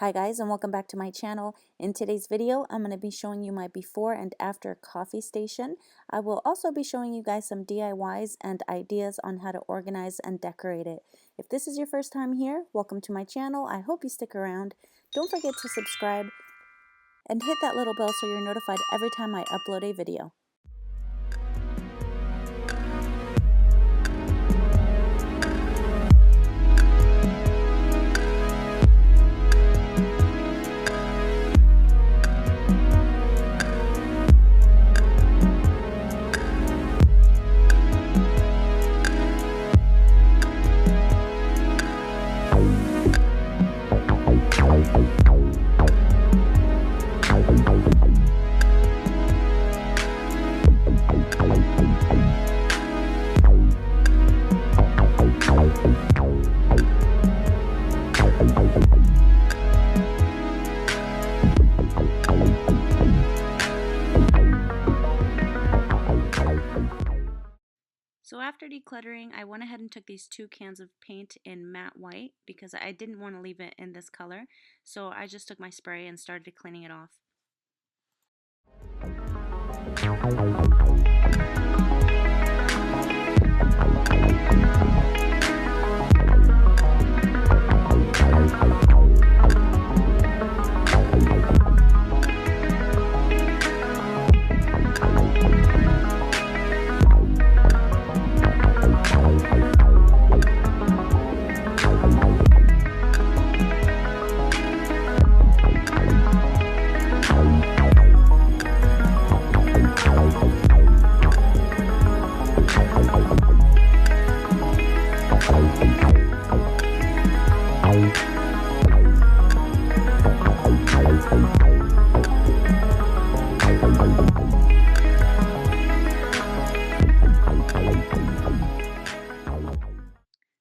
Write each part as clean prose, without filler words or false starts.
Hi guys, and welcome back to my channel. In today's video, I'm going to be showing you my before and after coffee station. I will also be showing you guys some DIYs and ideas on how to organize and decorate it. If this is your first time here, welcome to my channel. I hope you stick around. Don't forget to subscribe and hit that little bell so you're notified every time I upload a video. So after decluttering, I went ahead and took these 2 cans of paint in matte white because I didn't want to leave it in this color. So I just took my spray and started cleaning it off.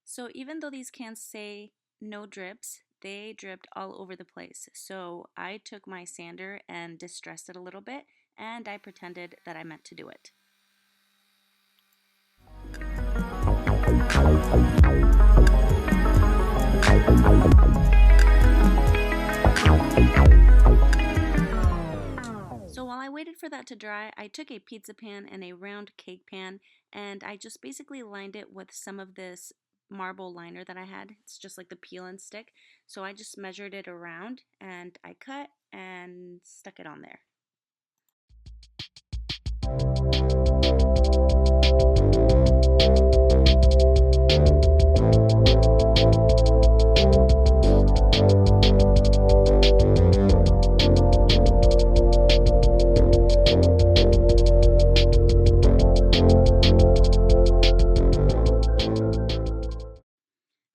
So even though these cans say no drips, they dripped all over the place. So I took my sander and distressed it a little bit, and I pretended that I meant to do it. So while I waited for that to dry, I took a pizza pan and a round cake pan, and I just basically lined it with some of this marble liner that I had. It's just like the peel and stick. So I just measured it around and I cut and stuck it on there.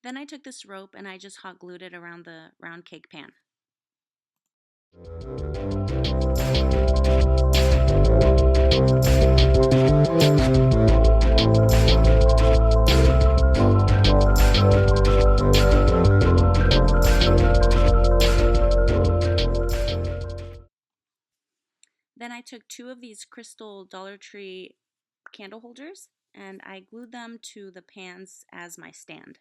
Then I took this rope and I just hot glued it around the round cake pan. Then I took 2 of these crystal Dollar Tree candle holders and I glued them to the pans as my stand.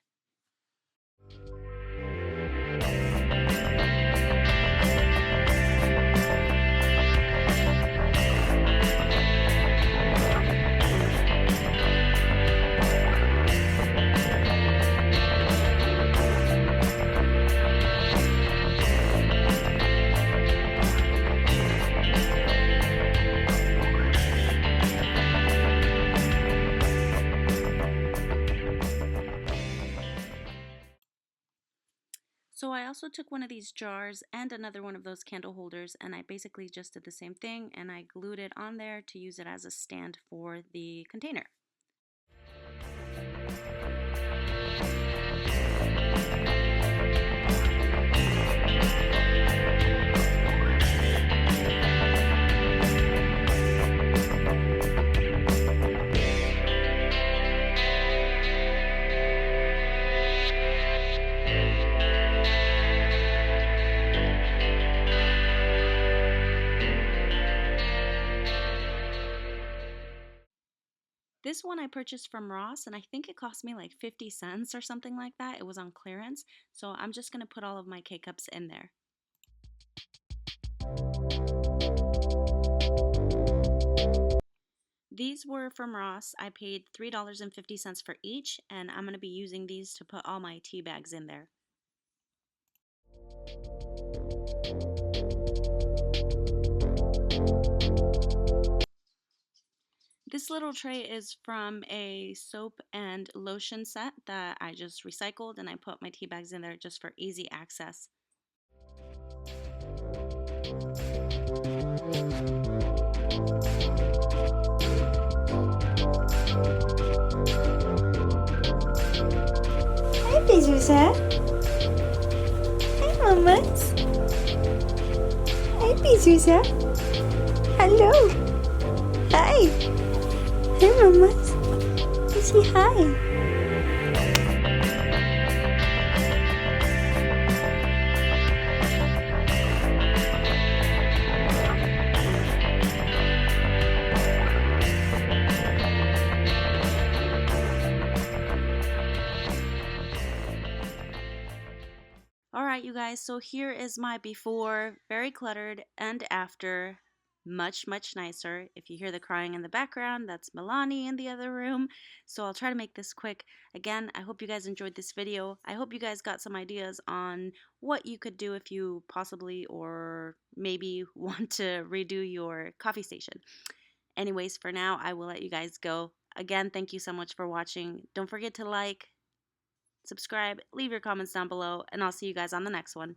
So I also took one of these jars and another one of those candle holders and I basically just did the same thing and I glued it on there to use it as a stand for the container. This one I purchased from Ross and I think it cost me like 50 cents or something like that. It was on clearance. So I'm just going to put all of my K-cups in there. These were from Ross. I paid $3.50 for each, and I'm going to be using these to put all my tea bags in there. This little tray is from a soap and lotion set that I just recycled, and I put my tea bags in there just for easy access. Hi, Bezusa. Hi, Mamas. Hi, Bezusa. Hello. Hi. Hi, Mamas. Say hi. Alright, you guys, so here is my before, very cluttered, and after, much nicer. If you hear the crying in the background, that's Milani in the other room. So I'll try to make this quick. Again, I hope you guys enjoyed this video. I hope you guys got some ideas on what you could do if you possibly or maybe want to redo your coffee station. Anyways, for now, I will let you guys go. Again, thank you so much for watching. Don't forget to like, subscribe, leave your comments down below, and I'll see you guys on the next one.